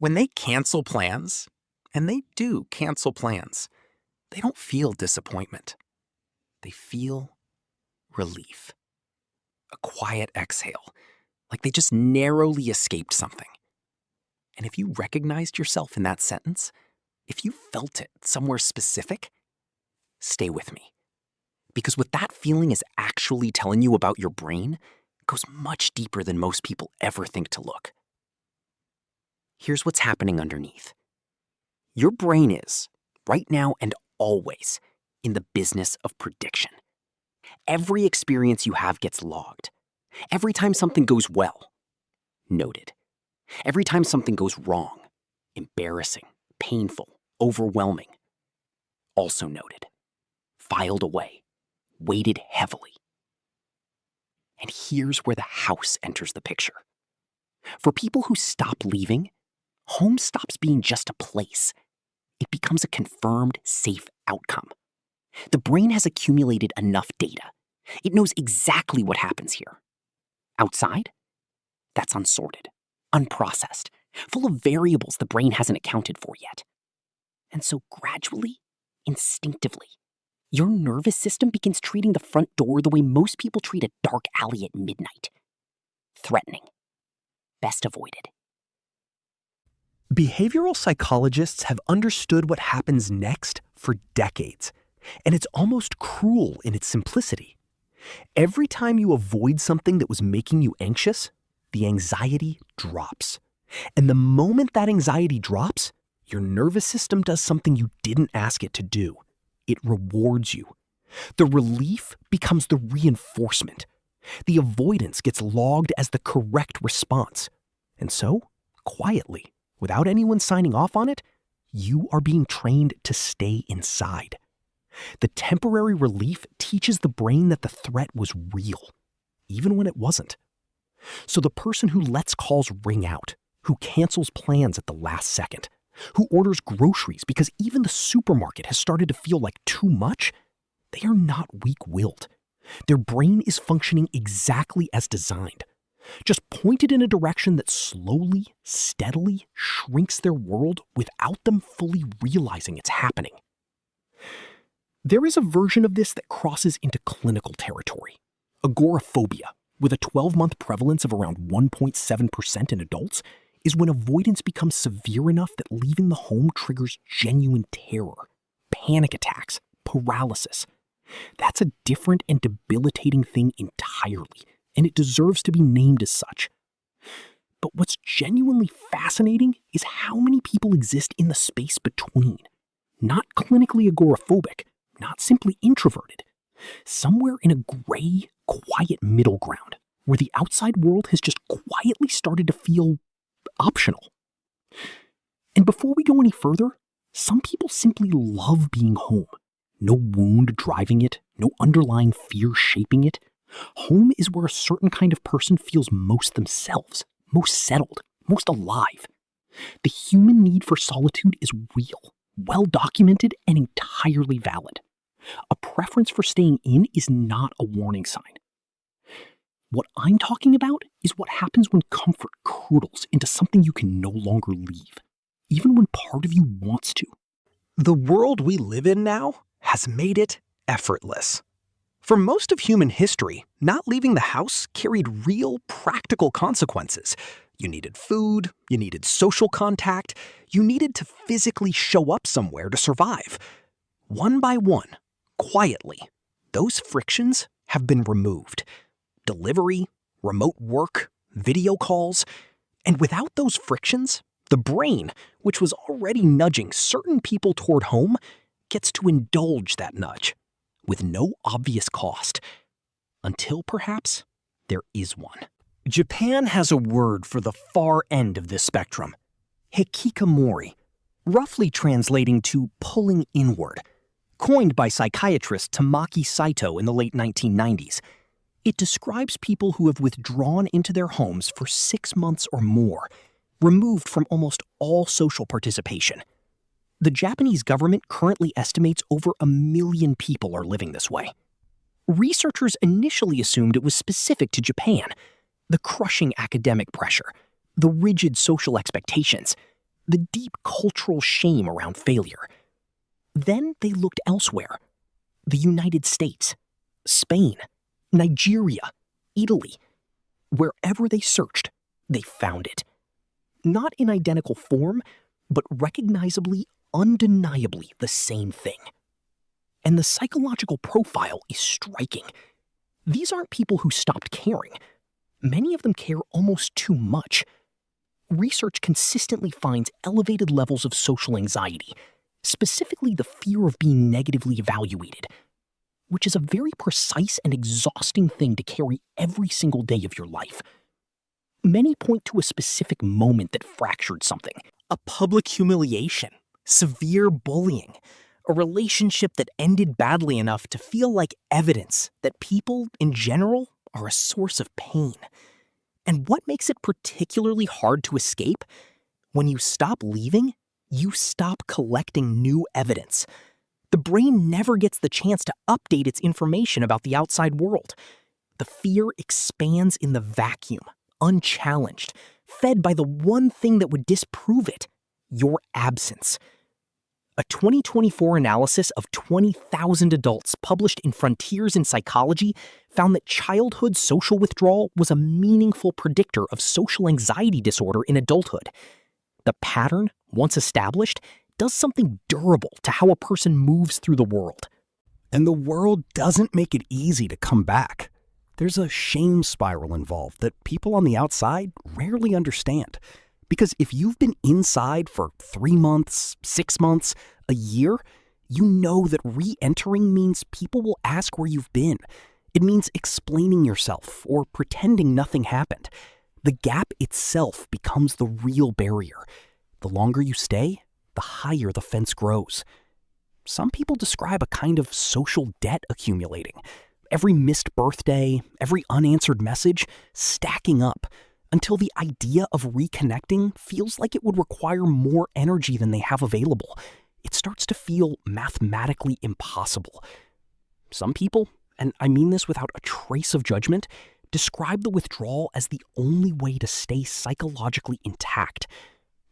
When they cancel plans, and they do cancel plans, they don't feel disappointment. They feel relief. A quiet exhale, like they just narrowly escaped something. And if you recognized yourself in that sentence, if you felt it somewhere specific, stay with me. Because what that feeling is actually telling you about your brain goes much deeper than most people ever think to look. Here's what's happening underneath. Your brain is, right now and always, in the business of prediction. Every experience you have gets logged. Every time something goes well, noted. Every time something goes wrong, embarrassing, painful, overwhelming, also noted. Filed away, weighted heavily. And here's where the house enters the picture. For people who stop leaving, home stops being just a place. It becomes a confirmed, safe outcome. The brain has accumulated enough data. It knows exactly what happens here. Outside? That's unsorted, unprocessed, full of variables the brain hasn't accounted for yet. And so gradually, instinctively, your nervous system begins treating the front door the way most people treat a dark alley at midnight. Threatening. Best avoided. Behavioral psychologists have understood what happens next for decades, and it's almost cruel in its simplicity. Every time you avoid something that was making you anxious, the anxiety drops. And the moment that anxiety drops, your nervous system does something you didn't ask it to do. It rewards you. The relief becomes the reinforcement. The avoidance gets logged as the correct response. And so, quietly, without anyone signing off on it, you are being trained to stay inside. The temporary relief teaches the brain that the threat was real, even when it wasn't. So the person who lets calls ring out, who cancels plans at the last second, who orders groceries because even the supermarket has started to feel like too much, they are not weak-willed. Their brain is functioning exactly as designed, just pointed in a direction that slowly, steadily shrinks their world without them fully realizing it's happening. There is a version of this that crosses into clinical territory, agoraphobia, with a 12-month prevalence of around 1.7% in adults, is when avoidance becomes severe enough that leaving the home triggers genuine terror, panic attacks, paralysis. That's a different and debilitating thing entirely, and it deserves to be named as such. But what's genuinely fascinating is how many people exist in the space between. Not clinically agoraphobic, not simply introverted. Somewhere in a gray, quiet middle ground, where the outside world has just quietly started to feel optional. And before we go any further, some people simply love being home. No wound driving it, no underlying fear shaping it. Home is where a certain kind of person feels most themselves, most settled, most alive. The human need for solitude is real, well documented, and entirely valid. A preference for staying in is not a warning sign. What I'm talking about is what happens when comfort curdles into something you can no longer leave, even when part of you wants to. The world we live in now has made it effortless. For most of human history, not leaving the house carried real, practical consequences. You needed food, you needed social contact, you needed to physically show up somewhere to survive. One by one, quietly, those frictions have been removed. Delivery, remote work, video calls, and without those frictions, the brain, which was already nudging certain people toward home, gets to indulge that nudge with no obvious cost. Until perhaps there is one. Japan has a word for the far end of this spectrum, hikikomori, roughly translating to pulling inward. Coined by psychiatrist Tamaki Saito in the late 1990s, it describes people who have withdrawn into their homes for 6 months or more, removed from almost all social participation. The Japanese government currently estimates over 1 million people are living this way. Researchers initially assumed it was specific to Japan, the crushing academic pressure, the rigid social expectations. the deep cultural shame around failure. Then they looked elsewhere. The United States, Spain, Nigeria, Italy. Wherever they searched, they found it. Not in identical form, but recognizably, undeniably the same thing. And the psychological profile is striking. These aren't people who stopped caring. Many of them care almost too much. Research consistently finds elevated levels of social anxiety, specifically the fear of being negatively evaluated, which is a very precise and exhausting thing to carry every single day of your life. Many point to a specific moment that fractured something, a public humiliation, severe bullying, a relationship that ended badly enough to feel like evidence that people, in general, are a source of pain. And what makes it particularly hard to escape? When you stop leaving, you stop collecting new evidence. The brain never gets the chance to update its information about the outside world. The fear expands in the vacuum, unchallenged, fed by the one thing that would disprove it: your absence. A 2024 analysis of 20,000 adults published in Frontiers in Psychology found that childhood social withdrawal was a meaningful predictor of social anxiety disorder in adulthood. The pattern, once established, does something durable to how a person moves through the world. And the world doesn't make it easy to come back. There's a shame spiral involved that people on the outside rarely understand. Because if you've been inside for 3 months, 6 months, a year, you know that re-entering means people will ask where you've been. It means explaining yourself or pretending nothing happened. The gap itself becomes the real barrier. The longer you stay, the higher the fence grows. Some people describe a kind of social debt accumulating. Every missed birthday, every unanswered message, stacking up, until the idea of reconnecting feels like it would require more energy than they have available. It starts to feel mathematically impossible. Some people, and I mean this without a trace of judgment, describe the withdrawal as the only way to stay psychologically intact.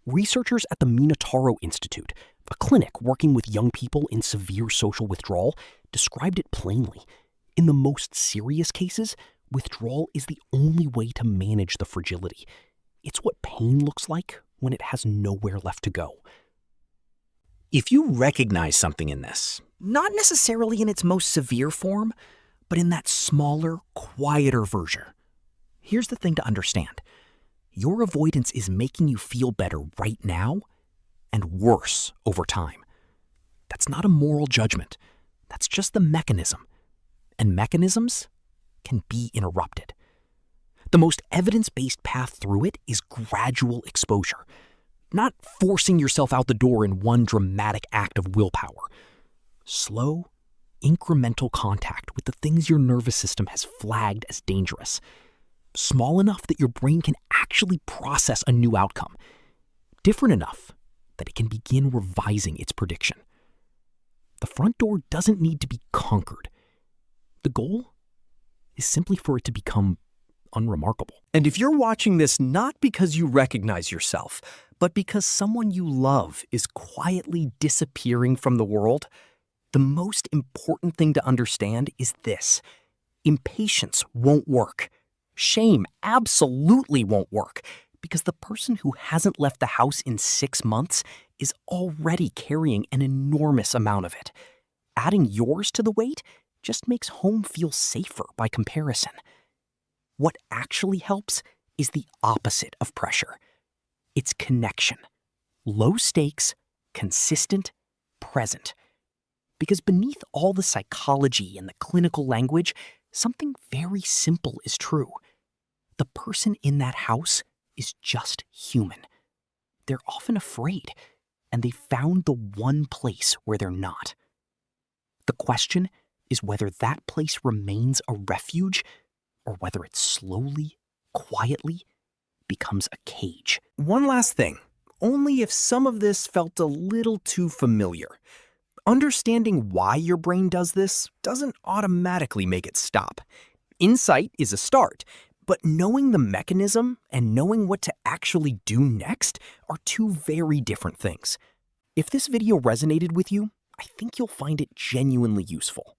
Researchers at the Minotauro Institute, a clinic working with young people in severe social withdrawal, described it plainly. In the most serious cases, withdrawal is the only way to manage the fragility. It's what pain looks like when it has nowhere left to go. If you recognize something in this, not necessarily in its most severe form, but in that smaller, quieter version, here's the thing to understand. Your avoidance is making you feel better right now and worse over time. That's not a moral judgment. That's just the mechanism. And mechanisms can be interrupted. The most evidence-based path through it is gradual exposure, not forcing yourself out the door in one dramatic act of willpower. Slow, incremental contact with the things your nervous system has flagged as dangerous, small enough that your brain can actually process a new outcome, different enough that it can begin revising its prediction. The front door doesn't need to be conquered. The goal is simply for it to become unremarkable. And if you're watching this not because you recognize yourself, but because someone you love is quietly disappearing from the world, the most important thing to understand is this: impatience won't work. Shame absolutely won't work, because the person who hasn't left the house in 6 months is already carrying an enormous amount of it. Adding yours to the weight just makes home feel safer by comparison. What actually helps is the opposite of pressure. It's connection. Low stakes, consistent, present. Because beneath all the psychology and the clinical language, something very simple is true. The person in that house is just human. They're often afraid, and they found the one place where they're not. The question is whether that place remains a refuge or whether it slowly, quietly becomes a cage. One last thing, only if some of this felt a little too familiar. Understanding why your brain does this doesn't automatically make it stop. Insight is a start, But knowing the mechanism and knowing what to actually do next are two very different things. If this video resonated with you, I think you'll find it genuinely useful.